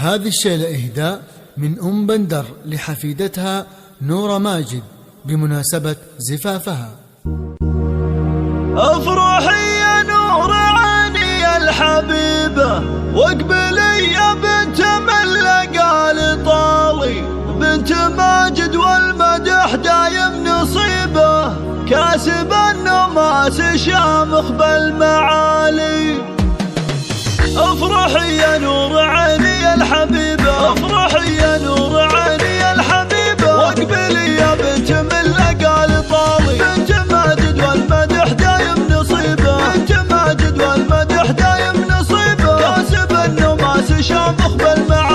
هذه الشيلة إهداء من أم بندر لحفيدتها نورة ماجد بمناسبة زفافها. افرحي يا نور عيني الحبيبة، واقبلي يا بنت من لقى طالي، بنت ماجد والمدح دايم نصيبه، كاسب النماس شامخ بالمعالي. افرحي يا نور عيني الحبيبة، افرحي يا نور عيني الحبيبة، واقبلي يا بنت من لقى طالي، بنت ماجد والمدح دايم نصيبه، بنت ماجد والمدح دايم نصيبه، كاسب النماس شامخ بالمعالي.